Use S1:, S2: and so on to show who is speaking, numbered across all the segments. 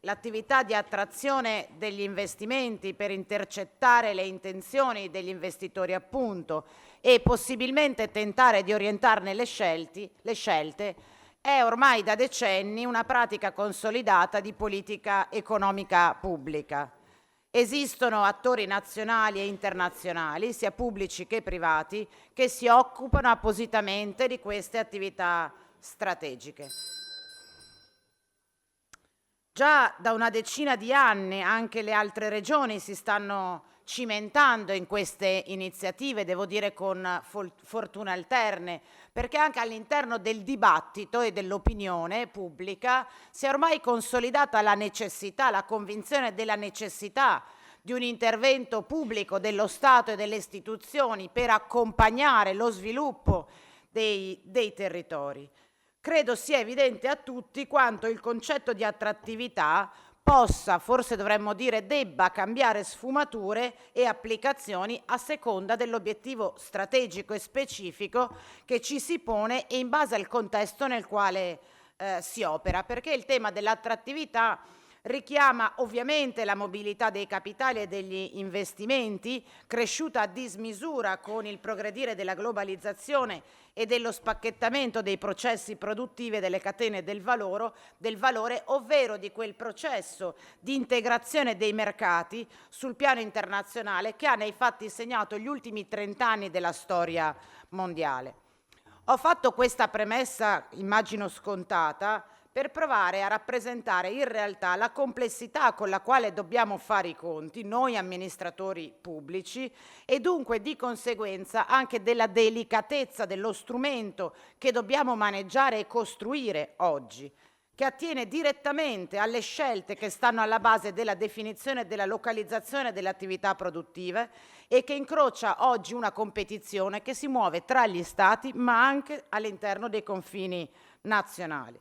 S1: l'attività di attrazione degli investimenti per intercettare le intenzioni degli investitori, appunto, e possibilmente tentare di orientarne le scelte, è ormai da decenni una pratica consolidata di politica economica pubblica. Esistono attori nazionali e internazionali, sia pubblici che privati, che si occupano appositamente di queste attività strategiche. Già da una decina di anni anche le altre regioni si stanno cimentando in queste iniziative, devo dire con fortune alterne, perché anche all'interno del dibattito e dell'opinione pubblica si è ormai consolidata la necessità, la convinzione della necessità di un intervento pubblico dello Stato e delle istituzioni per accompagnare lo sviluppo dei territori. Credo sia evidente a tutti quanto il concetto di attrattività possa, forse dovremmo dire debba, cambiare sfumature e applicazioni a seconda dell'obiettivo strategico e specifico che ci si pone e in base al contesto nel quale si opera, perché il tema dell'attrattività richiama ovviamente la mobilità dei capitali e degli investimenti, cresciuta a dismisura con il progredire della globalizzazione e dello spacchettamento dei processi produttivi e delle catene del valore, ovvero di quel processo di integrazione dei mercati sul piano internazionale che ha nei fatti segnato gli ultimi 30 anni della storia mondiale. Ho fatto questa premessa, immagino scontata, per provare a rappresentare in realtà la complessità con la quale dobbiamo fare i conti, noi amministratori pubblici, e dunque di conseguenza anche della delicatezza dello strumento che dobbiamo maneggiare e costruire oggi, che attiene direttamente alle scelte che stanno alla base della definizione e della localizzazione delle attività produttive e che incrocia oggi una competizione che si muove tra gli Stati ma anche all'interno dei confini nazionali.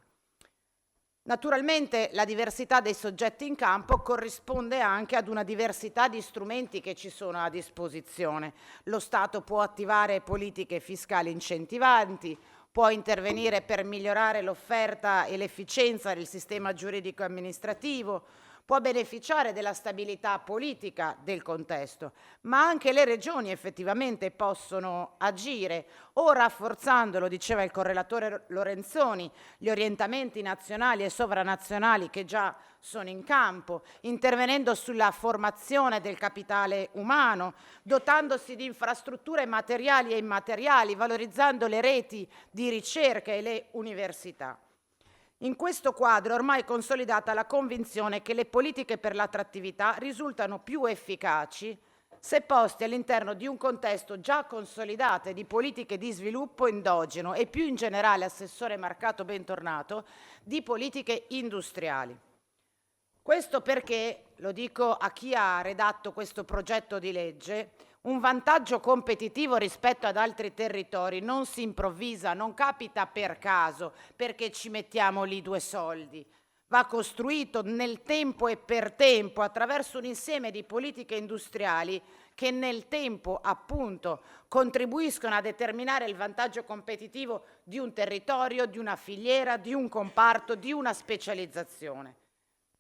S1: Naturalmente la diversità dei soggetti in campo corrisponde anche ad una diversità di strumenti che ci sono a disposizione. Lo Stato può attivare politiche fiscali incentivanti, può intervenire per migliorare l'offerta e l'efficienza del sistema giuridico e amministrativo, può beneficiare della stabilità politica del contesto, ma anche le regioni effettivamente possono agire o rafforzando, lo diceva il correlatore Lorenzoni, gli orientamenti nazionali e sovranazionali che già sono in campo, intervenendo sulla formazione del capitale umano, dotandosi di infrastrutture materiali e immateriali, valorizzando le reti di ricerca e le università. In questo quadro è ormai consolidata la convinzione che le politiche per l'attrattività risultano più efficaci se poste all'interno di un contesto già consolidato di politiche di sviluppo endogeno e più in generale, Assessore Marcato, bentornato, di politiche industriali. Questo perché, lo dico a chi ha redatto questo progetto di legge, un vantaggio competitivo rispetto ad altri territori non si improvvisa, non capita per caso, perché ci mettiamo lì 2 soldi. Va costruito nel tempo e per tempo attraverso un insieme di politiche industriali che nel tempo, appunto, contribuiscono a determinare il vantaggio competitivo di un territorio, di una filiera, di un comparto, di una specializzazione.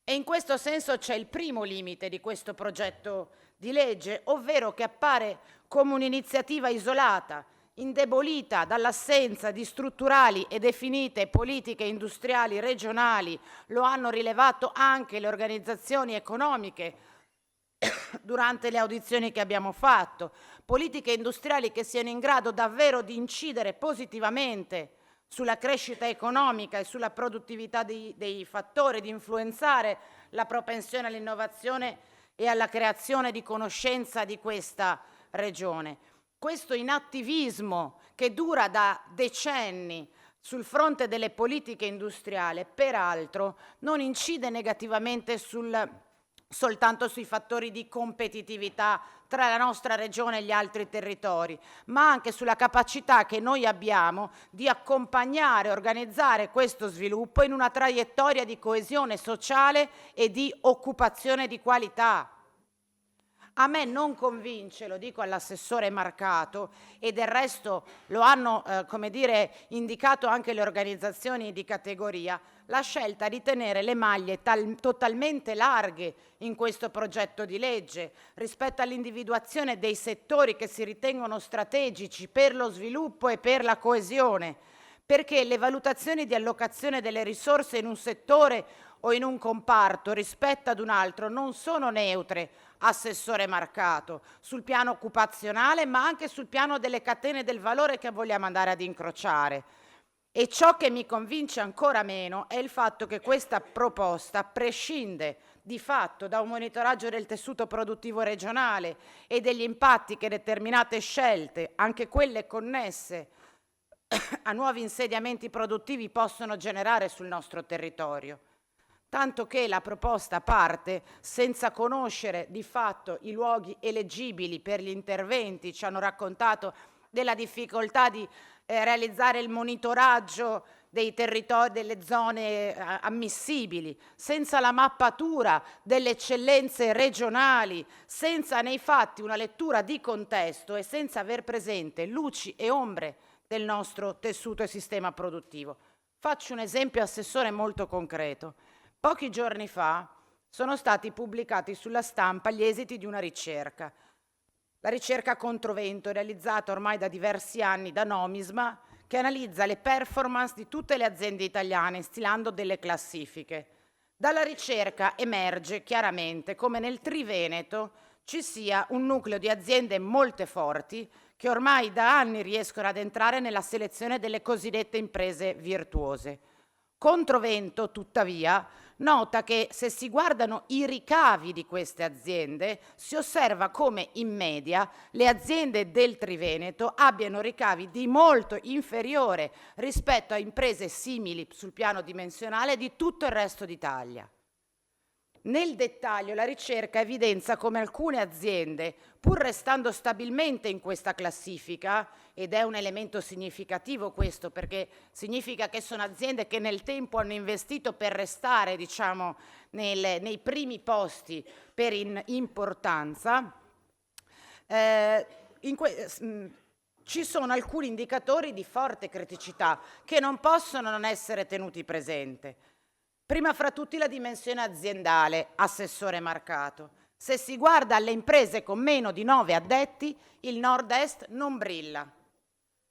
S1: E in questo senso c'è il primo limite di questo progetto di legge, ovvero che appare come un'iniziativa isolata, indebolita dall'assenza di strutturali e definite politiche industriali regionali. Lo hanno rilevato anche le organizzazioni economiche durante le audizioni che abbiamo fatto, politiche industriali che siano in grado davvero di incidere positivamente sulla crescita economica e sulla produttività dei fattori, di influenzare la propensione all'innovazione e alla creazione di conoscenza di questa regione. Questo inattivismo che dura da decenni sul fronte delle politiche industriali, peraltro, non incide negativamente soltanto sui fattori di competitività tra la nostra regione e gli altri territori, ma anche sulla capacità che noi abbiamo di accompagnare e organizzare questo sviluppo in una traiettoria di coesione sociale e di occupazione di qualità. A me non convince, lo dico all'assessore Marcato, e del resto lo hanno come dire, indicato anche le organizzazioni di categoria, la scelta di tenere le maglie totalmente larghe in questo progetto di legge rispetto all'individuazione dei settori che si ritengono strategici per lo sviluppo e per la coesione, perché le valutazioni di allocazione delle risorse in un settore o in un comparto rispetto ad un altro non sono neutre, assessore Marcato, sul piano occupazionale ma anche sul piano delle catene del valore che vogliamo andare ad incrociare. E ciò che mi convince ancora meno è il fatto che questa proposta prescinde di fatto da un monitoraggio del tessuto produttivo regionale e degli impatti che determinate scelte, anche quelle connesse a nuovi insediamenti produttivi, possono generare sul nostro territorio. Tanto che la proposta parte senza conoscere di fatto i luoghi eleggibili per gli interventi. Ci hanno raccontato della difficoltà di realizzare il monitoraggio dei territori, delle zone ammissibili, senza la mappatura delle eccellenze regionali, senza nei fatti una lettura di contesto e senza aver presente luci e ombre del nostro tessuto e sistema produttivo. Faccio un esempio, assessore, molto concreto. Pochi giorni fa sono stati pubblicati sulla stampa gli esiti di una ricerca. La ricerca Controvento, realizzata ormai da diversi anni da Nomisma, che analizza le performance di tutte le aziende italiane stilando delle classifiche. Dalla ricerca emerge chiaramente come nel Triveneto ci sia un nucleo di aziende molto forti che ormai da anni riescono ad entrare nella selezione delle cosiddette imprese virtuose. Controvento, tuttavia, nota che se si guardano i ricavi di queste aziende, si osserva come in media le aziende del Triveneto abbiano ricavi di molto inferiore rispetto a imprese simili sul piano dimensionale di tutto il resto d'Italia. Nel dettaglio la ricerca evidenzia come alcune aziende, pur restando stabilmente in questa classifica, ed è un elemento significativo questo, perché significa che sono aziende che nel tempo hanno investito per restare, diciamo, nei primi posti per importanza, ci sono alcuni indicatori di forte criticità che non possono non essere tenuti presenti. Prima fra tutti la dimensione aziendale, assessore Marcato. Se si guarda alle imprese con meno di 9 addetti, il Nord-Est non brilla.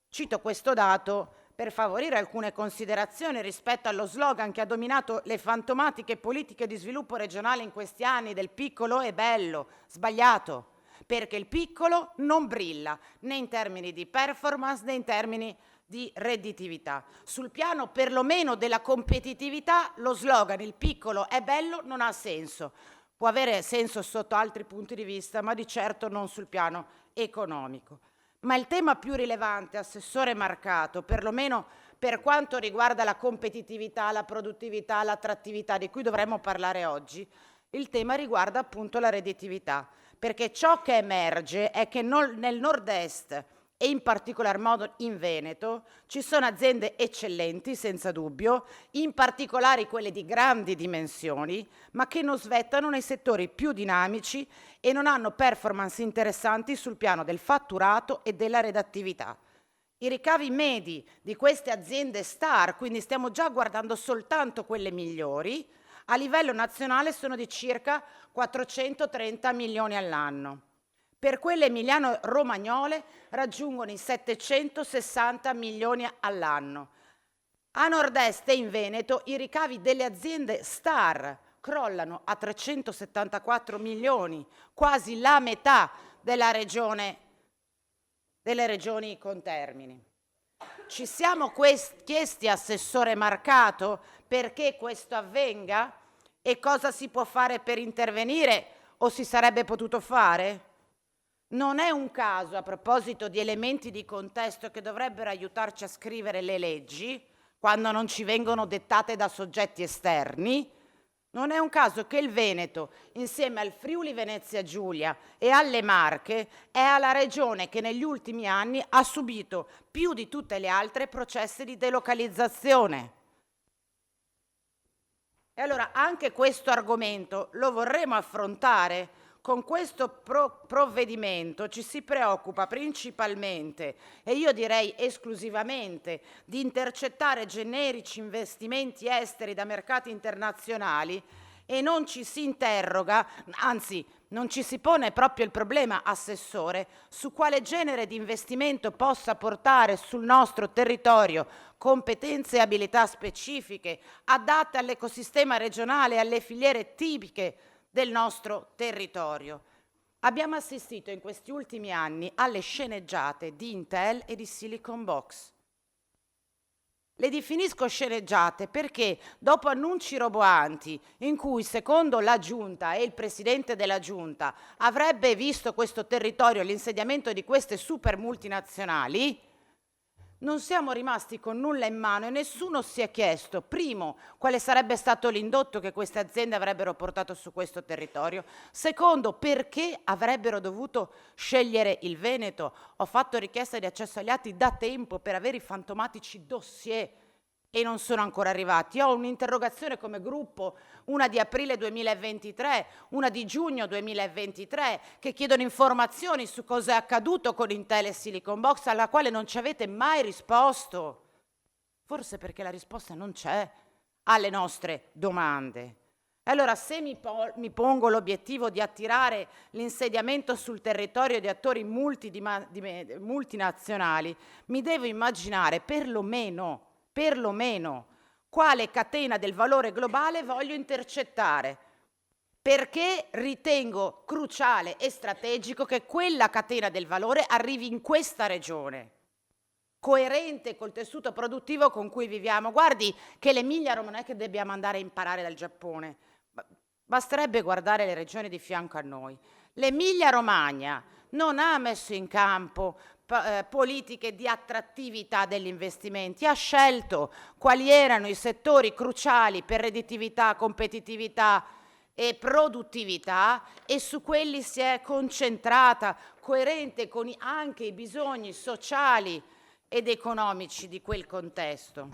S1: Cito questo dato per favorire alcune considerazioni rispetto allo slogan che ha dominato le fantomatiche politiche di sviluppo regionale in questi anni del piccolo è bello, sbagliato, perché il piccolo non brilla né in termini di performance né in termini di redditività. Sul piano perlomeno della competitività, lo slogan "il piccolo è bello" non ha senso. Può avere senso sotto altri punti di vista, ma di certo non sul piano economico. Ma il tema più rilevante, assessore Marcato, perlomeno per quanto riguarda la competitività, la produttività, l'attrattività di cui dovremmo parlare oggi, il tema riguarda appunto la redditività, perché ciò che emerge è che nel Nord-Est e in particolar modo in Veneto ci sono aziende eccellenti, senza dubbio, in particolare quelle di grandi dimensioni, ma che non svettano nei settori più dinamici e non hanno performance interessanti sul piano del fatturato e della redditività. I ricavi medi di queste aziende star, quindi stiamo già guardando soltanto quelle migliori, a livello nazionale sono di circa 430 milioni all'anno. Per quelle emiliano-romagnole raggiungono i 760 milioni all'anno. A Nord-Est e in Veneto i ricavi delle aziende star crollano a 374 milioni, quasi la metà delle regioni contermini. Ci siamo chiesti, assessore Marcato, perché questo avvenga e cosa si può fare per intervenire o si sarebbe potuto fare? Non è un caso, a proposito di elementi di contesto che dovrebbero aiutarci a scrivere le leggi, quando non ci vengono dettate da soggetti esterni, non è un caso che il Veneto, insieme al Friuli Venezia Giulia e alle Marche, è la regione che negli ultimi anni ha subito più di tutte le altre processi di delocalizzazione. E allora anche questo argomento lo vorremmo affrontare con questo provvedimento ci si preoccupa principalmente, e io direi esclusivamente, di intercettare generici investimenti esteri da mercati internazionali e non ci si interroga, anzi non ci si pone proprio il problema, Assessore, su quale genere di investimento possa portare sul nostro territorio competenze e abilità specifiche adatte all'ecosistema regionale e alle filiere tipiche del nostro territorio. Abbiamo assistito in questi ultimi anni alle sceneggiate di Intel e di Silicon Box. Le definisco sceneggiate perché dopo annunci roboanti in cui secondo la Giunta e il Presidente della Giunta avrebbe visto questo territorio l'insediamento di queste super multinazionali, non siamo rimasti con nulla in mano e nessuno si è chiesto, primo, quale sarebbe stato l'indotto che queste aziende avrebbero portato su questo territorio, secondo, perché avrebbero dovuto scegliere il Veneto. Ho fatto richiesta di accesso agli atti da tempo per avere i fantomatici dossier e non sono ancora arrivati. Ho un'interrogazione come gruppo, una di aprile 2023, una di giugno 2023, che chiedono informazioni su cosa è accaduto con Intel e Silicon Box, alla quale non ci avete mai risposto. Forse perché la risposta non c'è alle nostre domande. Allora, se mi pongo l'obiettivo di attirare l'insediamento sul territorio di attori multinazionali, mi devo immaginare perlomeno quale catena del valore globale voglio intercettare, perché ritengo cruciale e strategico che quella catena del valore arrivi in questa regione, coerente col tessuto produttivo con cui viviamo. Guardi che l'Emilia-Romagna non è che dobbiamo andare a imparare dal Giappone, basterebbe guardare le regioni di fianco a noi. L'Emilia-Romagna non ha messo in campo politiche di attrattività degli investimenti, ha scelto quali erano i settori cruciali per redditività, competitività e produttività e su quelli si è concentrata, coerente con anche i bisogni sociali ed economici di quel contesto.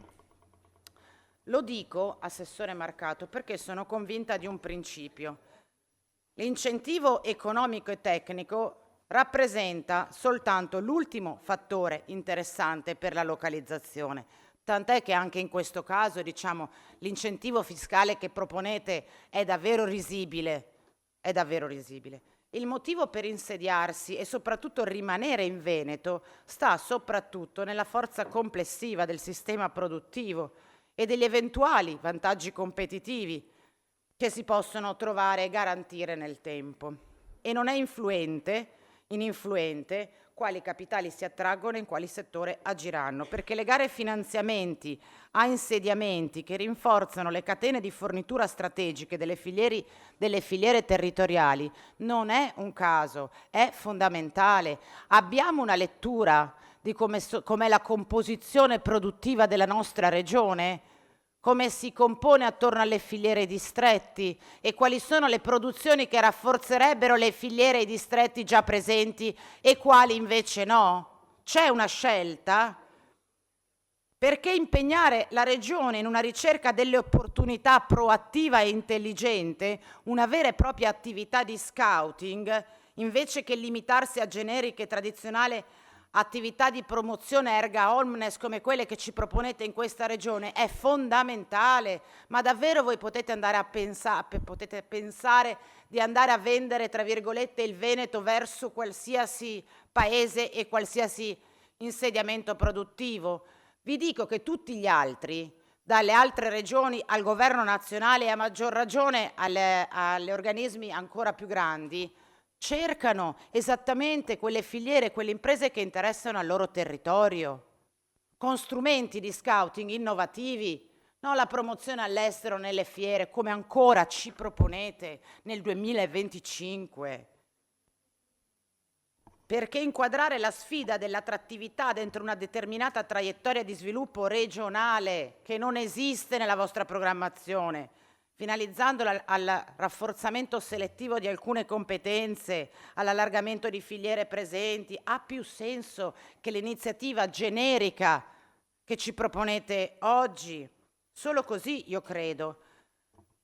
S1: Lo dico, Assessore Marcato, perché sono convinta di un principio. L'incentivo economico e tecnico rappresenta soltanto l'ultimo fattore interessante per la localizzazione, tant'è che anche in questo caso, diciamo, l'incentivo fiscale che proponete è davvero risibile, Il motivo per insediarsi e soprattutto rimanere in Veneto sta soprattutto nella forza complessiva del sistema produttivo e degli eventuali vantaggi competitivi che si possono trovare e garantire nel tempo. E non è ininfluente quali capitali si attraggono e in quali settori agiranno, perché legare finanziamenti a insediamenti che rinforzano le catene di fornitura strategiche delle filiere territoriali non è un caso, è fondamentale. Abbiamo una lettura di com'è la composizione produttiva della nostra regione? Come si compone attorno alle filiere distretti e quali sono le produzioni che rafforzerebbero le filiere e i distretti già presenti e quali invece no? C'è una scelta? Perché impegnare la regione in una ricerca delle opportunità proattiva e intelligente, una vera e propria attività di scouting, invece che limitarsi a generiche e tradizionali attività di promozione erga omnes come quelle che ci proponete in questa regione, è fondamentale. Ma davvero voi potete pensare di andare a vendere, tra virgolette, il Veneto verso qualsiasi paese e qualsiasi insediamento produttivo? Vi dico che tutti gli altri, dalle altre regioni al governo nazionale e a maggior ragione agli organismi ancora più grandi, cercano esattamente quelle filiere, quelle imprese che interessano al loro territorio, con strumenti di scouting innovativi, non la promozione all'estero nelle fiere, come ancora ci proponete nel 2025. Perché inquadrare la sfida dell'attrattività dentro una determinata traiettoria di sviluppo regionale che non esiste nella vostra programmazione, finalizzandola al rafforzamento selettivo di alcune competenze, all'allargamento di filiere presenti, ha più senso che l'iniziativa generica che ci proponete oggi. Solo così, io credo,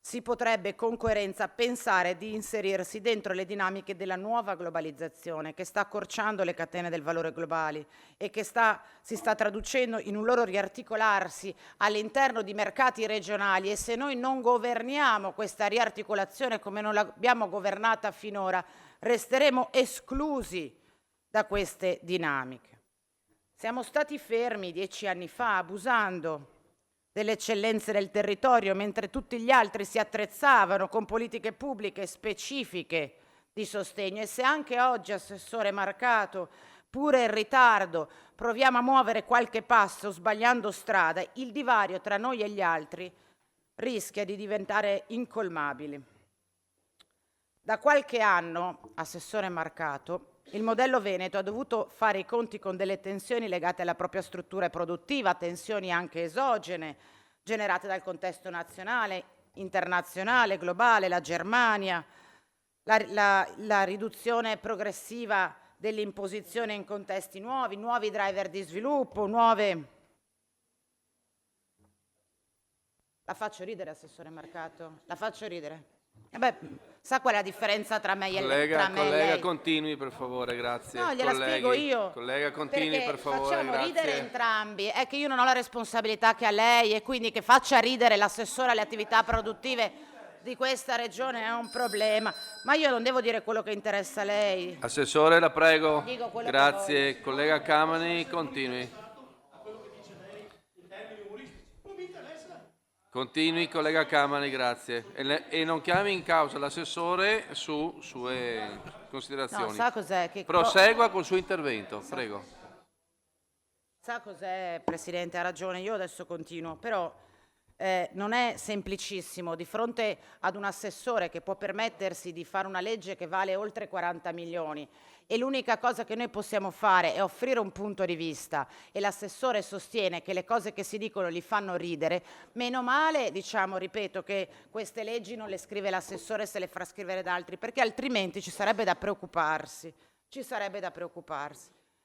S1: si potrebbe con coerenza pensare di inserirsi dentro le dinamiche della nuova globalizzazione che sta accorciando le catene del valore globali e che si sta traducendo in un loro riarticolarsi all'interno di mercati regionali, e se noi non governiamo questa riarticolazione come non l'abbiamo governata finora, resteremo esclusi da queste dinamiche. Siamo stati fermi 10 anni fa abusando delle eccellenze del territorio, mentre tutti gli altri si attrezzavano con politiche pubbliche specifiche di sostegno. E se anche oggi, Assessore Marcato, pure in ritardo, proviamo a muovere qualche passo sbagliando strada, il divario tra noi e gli altri rischia di diventare incolmabile. Da qualche anno, Assessore Marcato, il modello veneto ha dovuto fare i conti con delle tensioni legate alla propria struttura produttiva, tensioni anche esogene, generate dal contesto nazionale, internazionale, globale, la Germania, la riduzione progressiva dell'imposizione in contesti nuovi driver di sviluppo, nuove... La faccio ridere, Assessore Marcato? La faccio ridere? Sa qual è la differenza tra me e lei?
S2: Collega, continui per favore, grazie.
S1: No, gliela spiego io.
S2: Collega, continui per favore,
S1: facciamo
S2: grazie.
S1: ridere entrambi. È che io non ho la responsabilità che ha lei, e quindi che faccia ridere l'assessore alle attività produttive di questa regione è un problema. Ma io non devo dire quello che interessa a lei.
S2: Assessore, la prego.
S1: Dico quello che
S2: Grazie.
S1: voglio.
S2: Collega Camani, continui. Continui, collega Camani, grazie. E non chiami in causa l'assessore su sue considerazioni.
S1: No, sa cos'è?
S2: Prosegua col suo intervento, prego.
S1: Sa cos'è, Presidente, ha ragione, io adesso continuo, però non è semplicissimo di fronte ad un assessore che può permettersi di fare una legge che vale oltre 40 milioni e l'unica cosa che noi possiamo fare è offrire un punto di vista e l'assessore sostiene che le cose che si dicono gli fanno ridere. Meno male, diciamo, ripeto, che queste leggi non le scrive l'assessore, se le farà scrivere da altri, perché altrimenti ci sarebbe da preoccuparsi,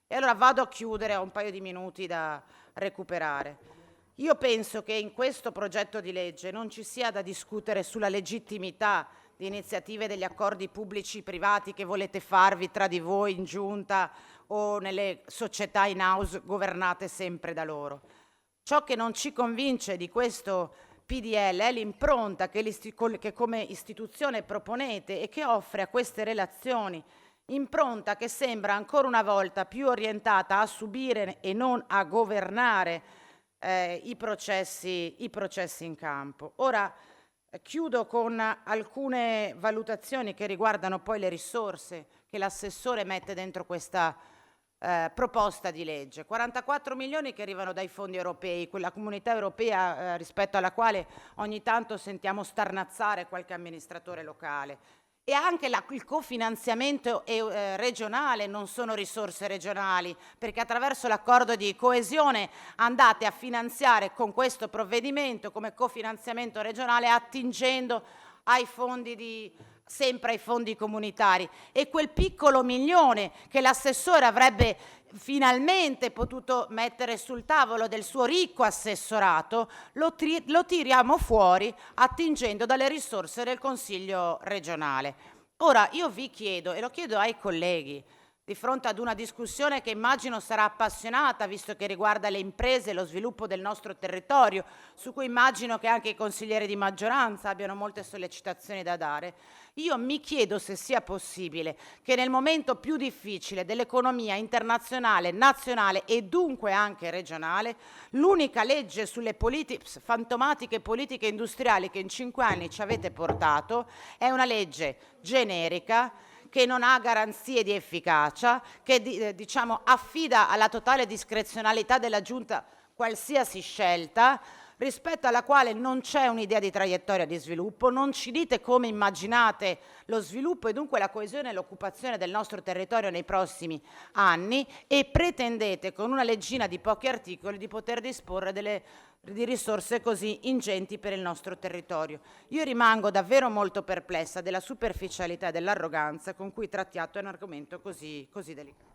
S1: E allora vado a chiudere, ho un paio di minuti da recuperare. Io penso che in questo progetto di legge non ci sia da discutere sulla legittimità di iniziative degli accordi pubblici privati che volete farvi tra di voi in giunta o nelle società in house governate sempre da loro. Ciò che non ci convince di questo PDL è l'impronta che come istituzione proponete e che offre a queste relazioni, impronta che sembra ancora una volta più orientata a subire e non a governare i processi in campo. Ora chiudo con alcune valutazioni che riguardano poi le risorse che l'assessore mette dentro questa proposta di legge. 44 milioni che arrivano dai fondi europei, quella comunità europea rispetto alla quale ogni tanto sentiamo starnazzare qualche amministratore locale. E anche il cofinanziamento regionale non sono risorse regionali, perché attraverso l'accordo di coesione andate a finanziare con questo provvedimento come cofinanziamento regionale attingendo ai fondi sempre ai fondi comunitari, e quel piccolo milione che l'assessore avrebbe finalmente potuto mettere sul tavolo del suo ricco assessorato lo tiriamo fuori attingendo dalle risorse del Consiglio regionale. Ora io vi chiedo, e lo chiedo ai colleghi, di fronte ad una discussione che immagino sarà appassionata, visto che riguarda le imprese e lo sviluppo del nostro territorio, su cui immagino che anche i consiglieri di maggioranza abbiano molte sollecitazioni da dare, io mi chiedo se sia possibile che nel momento più difficile dell'economia internazionale, nazionale e dunque anche regionale, l'unica legge sulle fantomatiche politiche industriali che in 5 anni ci avete portato è una legge generica, che non ha garanzie di efficacia, che affida alla totale discrezionalità della Giunta qualsiasi scelta, rispetto alla quale non c'è un'idea di traiettoria di sviluppo, non ci dite come immaginate lo sviluppo e dunque la coesione e l'occupazione del nostro territorio nei prossimi anni, e pretendete con una leggina di pochi articoli di poter disporre di risorse così ingenti per il nostro territorio. Io rimango davvero molto perplessa della superficialità e dell'arroganza con cui trattiate un argomento così delicato.